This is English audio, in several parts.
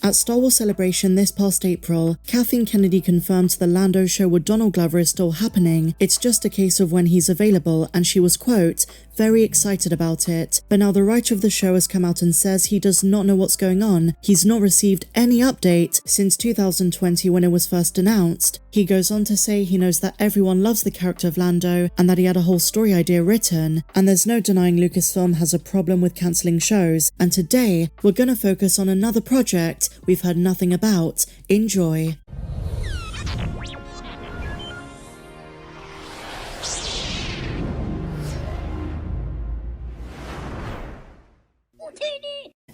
At Star Wars Celebration this past April, Kathleen Kennedy confirmed the Lando show with Donald Glover is still happening, it's just a case of when he's available, and she was, quote, very excited about it. But now the writer of the show has come out and says he does not know what's going on. He's not received any update since 2020 when it was first announced. He goes on to say he knows that everyone loves the character of Lando and that he had a whole story idea written, and there's no denying Lucasfilm has a problem with cancelling shows, and today we're gonna focus on another project we've heard nothing about. Enjoy.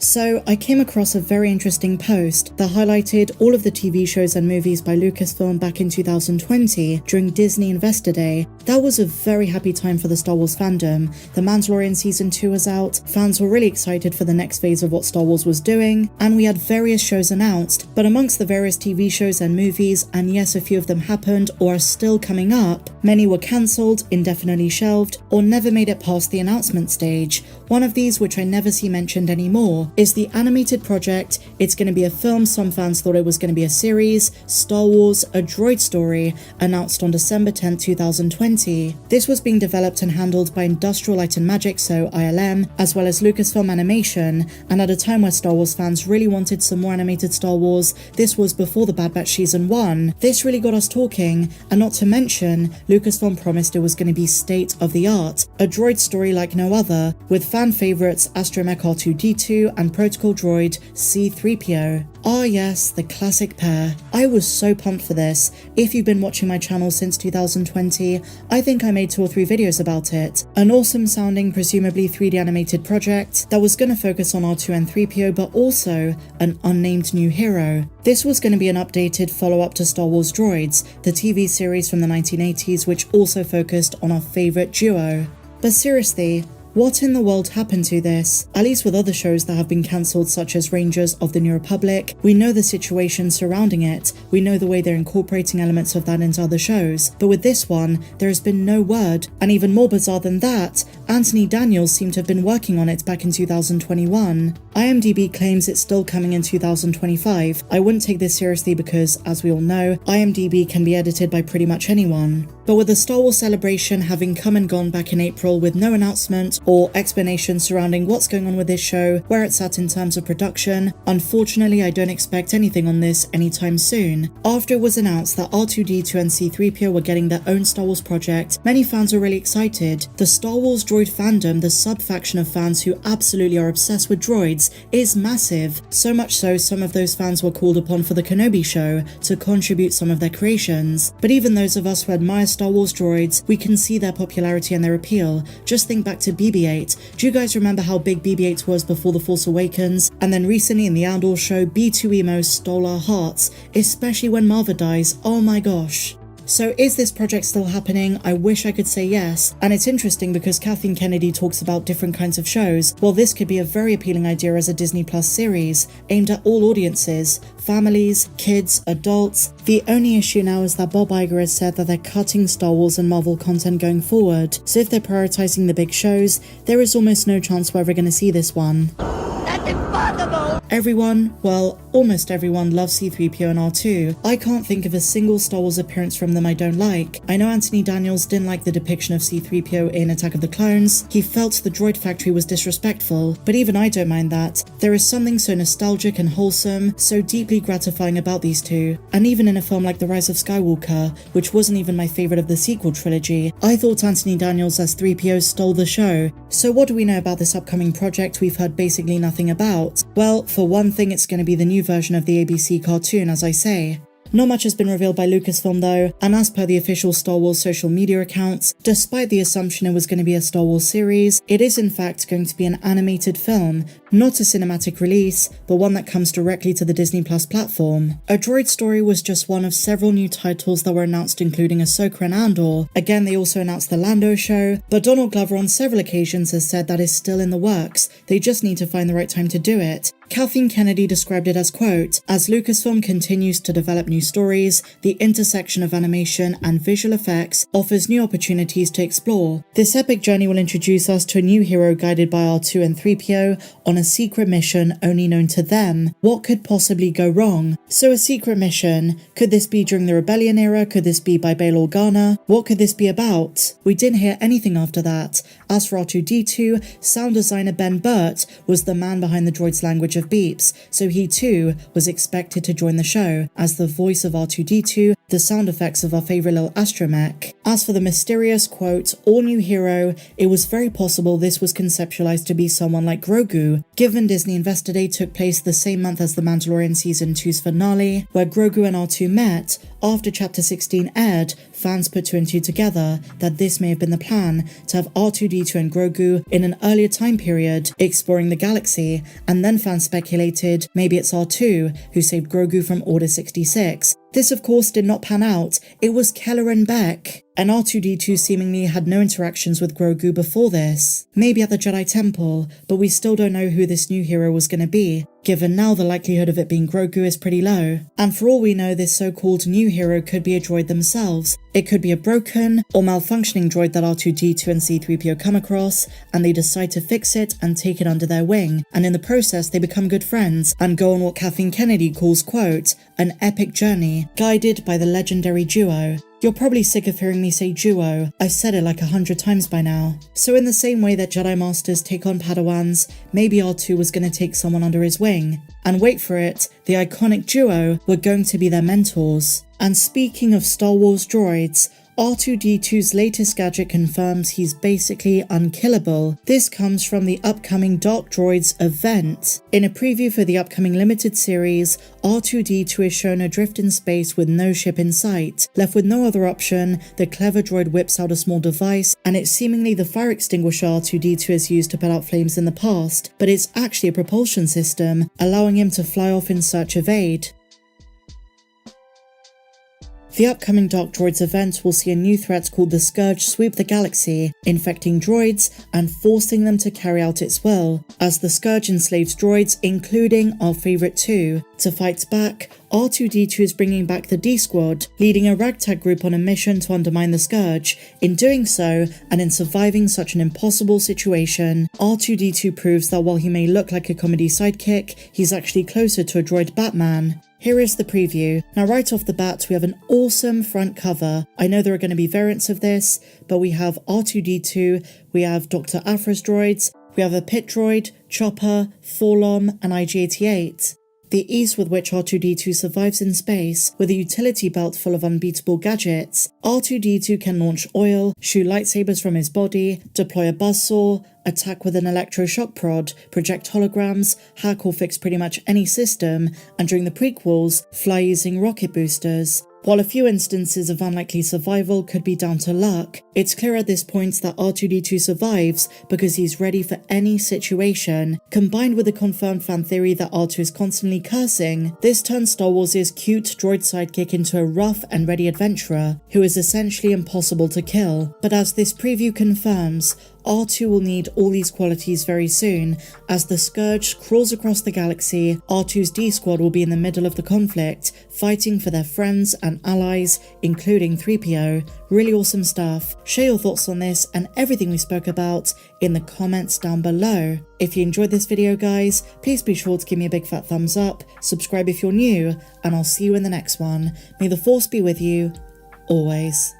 So, I came across a very interesting post that highlighted all of the TV shows and movies by Lucasfilm back in 2020 during Disney Investor Day. That was a very happy time for the Star Wars fandom. The Mandalorian Season 2 was out, fans were really excited for the next phase of what Star Wars was doing, and we had various shows announced. But amongst the various TV shows and movies, and yes, a few of them happened or are still coming up, many were cancelled, indefinitely shelved, or never made it past the announcement stage. One of these, which I never see mentioned anymore, is the animated project. It's going to be a film, some fans thought it was going to be a series, Star Wars, a droid story, announced on December 10, 2020. This was being developed and handled by Industrial Light and Magic, so ILM, as well as Lucasfilm Animation, and at a time where Star Wars fans really wanted some more animated Star Wars, this was before the Bad Batch Season 1. This really got us talking, and not to mention, Lucasfilm promised it was going to be state of the art, a droid story like no other, with fan favourites Astromech R2-D2 and Protocol droid C-3PO. Ah yes, the classic pair. I was so pumped for this. If you've been watching my channel since 2020, I think I made 2 or 3 videos about it. An awesome sounding, presumably 3D animated project that was going to focus on R2 and 3PO, but also an unnamed new hero. This was going to be an updated follow-up to Star Wars Droids, the TV series from the 1980s, which also focused on our favourite duo. But seriously, what in the world happened to this? At least with other shows that have been cancelled, such as Rangers of the New Republic, we know the situation surrounding it. We know the way they're incorporating elements of that into other shows. But with this one, there has been no word. And even more bizarre than that, Anthony Daniels seemed to have been working on it back in 2021. IMDb claims it's still coming in 2025. I wouldn't take this seriously because, as we all know, IMDb can be edited by pretty much anyone. But with the Star Wars Celebration having come and gone back in April with no announcement or explanation surrounding what's going on with this show, where it's at in terms of production, unfortunately I don't expect anything on this anytime soon. After it was announced that R2-D2 and C-3PO were getting their own Star Wars project, many fans were really excited. The Star Wars droid fandom, the sub-faction of fans who absolutely are obsessed with droids, is massive. So much so, some of those fans were called upon for the Kenobi show to contribute some of their creations. But even those of us who admire Star Wars droids, we can see their popularity and their appeal. Just think back to BB-8. Do you guys remember how big BB-8 was before The Force Awakens? And then recently in the Andor show, B2EMO stole our hearts, especially when Marva dies. Oh my gosh. So is this project still happening? I wish I could say yes. And it's interesting because Kathleen Kennedy talks about different kinds of shows. Well, this could be a very appealing idea as a Disney Plus series, aimed at all audiences, families, kids, adults. The only issue now is that Bob Iger has said that they're cutting Star Wars and Marvel content going forward. So if they're prioritizing the big shows, there is almost no chance we're ever going to see this one. That's impossible! Everyone, well, almost everyone loves C-3PO and R2. I can't think of a single Star Wars appearance from them I don't like. I know Anthony Daniels didn't like the depiction of C-3PO in Attack of the Clones. He felt the droid factory was disrespectful, but even I don't mind that. There is something so nostalgic and wholesome, so deeply gratifying about these two. And even in a film like The Rise of Skywalker, which wasn't even my favourite of the sequel trilogy, I thought Anthony Daniels as 3PO stole the show. So what do we know about this upcoming project we've heard basically nothing about? Well, for one thing, it's going to be the new version of the ABC cartoon, as I say. Not much has been revealed by Lucasfilm though, and as per the official Star Wars social media accounts, despite the assumption it was going to be a Star Wars series, it is in fact going to be an animated film, not a cinematic release, but one that comes directly to the Disney Plus platform. A Droid Story was just one of several new titles that were announced, including Ahsoka and Andor. Again, they also announced the Lando show, but Donald Glover on several occasions has said that is still in the works. They just need to find the right time to do it. Kathleen Kennedy described it as, quote, "As Lucasfilm continues to develop new stories, the intersection of animation and visual effects offers new opportunities to explore. This epic journey will introduce us to a new hero guided by R2 and 3PO on a secret mission only known to them. What could possibly go wrong?" So a secret mission. Could this be during the Rebellion era? Could this be by Bail Organa? What could this be about? We didn't hear anything after that. As for R2-D2, sound designer Ben Burt was the man behind the droid's language of beeps, so he too was expected to join the show as the voice of R2-D2, the sound effects of our favourite little astromech. As for the mysterious, quote, all-new hero, it was very possible this was conceptualized to be someone like Grogu, given Disney Investor Day took place the same month as The Mandalorian Season 2's finale, where Grogu and R2 met. After Chapter 16 aired, fans put two and two together that this may have been the plan, to have R2-D2 and Grogu in an earlier time period exploring the galaxy, and then fans speculated maybe it's R2 who saved Grogu from Order 66. This of course did not pan out. It was Kelleran Beck. And R2-D2 seemingly had no interactions with Grogu before this. Maybe at the Jedi Temple, but we still don't know who this new hero was going to be, given now the likelihood of it being Grogu is pretty low. And for all we know, this so-called new hero could be a droid themselves. It could be a broken or malfunctioning droid that R2-D2 and C-3PO come across, and they decide to fix it and take it under their wing, and in the process they become good friends and go on what Kathleen Kennedy calls, quote, an epic journey, guided by the legendary duo. You're probably sick of hearing me say duo. I've said it like 100 times by now. So in the same way that Jedi Masters take on Padawans, maybe R2 was going to take someone under his wing. And wait for it, the iconic duo were going to be their mentors. And speaking of Star Wars droids, R2-D2's latest gadget confirms he's basically unkillable. This comes from the upcoming Dark Droids event. In a preview for the upcoming limited series, R2-D2 is shown adrift in space with no ship in sight. Left with no other option, the clever droid whips out a small device, and it's seemingly the fire extinguisher R2-D2 has used to put out flames in the past, but it's actually a propulsion system, allowing him to fly off in search of aid. The upcoming Dark Droids event will see a new threat called the Scourge sweep the galaxy, infecting droids and forcing them to carry out its will, as the Scourge enslaves droids, including our favourite two. To fight back, R2-D2 is bringing back the D-Squad, leading a ragtag group on a mission to undermine the Scourge. In doing so, and in surviving such an impossible situation, R2-D2 proves that while he may look like a comedy sidekick, he's actually closer to a droid Batman. Here is the preview. Now right off the bat, we have an awesome front cover. I know there are going to be variants of this, but we have R2-D2, we have Dr. Aphra's droids, we have a pit droid, Chopper, Thorlom, and IG-88. The ease with which R2-D2 survives in space, with a utility belt full of unbeatable gadgets. R2-D2 can launch oil, shoot lightsabers from his body, deploy a buzzsaw, attack with an electroshock prod, project holograms, hack or fix pretty much any system, and during the prequels, fly using rocket boosters. While a few instances of unlikely survival could be down to luck, it's clear at this point that R2-D2 survives because he's ready for any situation. Combined with the confirmed fan theory that R2 is constantly cursing, this turns Star Wars' cute droid sidekick into a rough and ready adventurer who is essentially impossible to kill. But as this preview confirms, R2 will need all these qualities very soon. As the Scourge crawls across the galaxy, R2's D-Squad will be in the middle of the conflict, fighting for their friends and allies, including 3PO. Really awesome stuff. Share your thoughts on this and everything we spoke about in the comments down below. If you enjoyed this video guys, please be sure to give me a big fat thumbs up, subscribe if you're new, and I'll see you in the next one. May the Force be with you, always.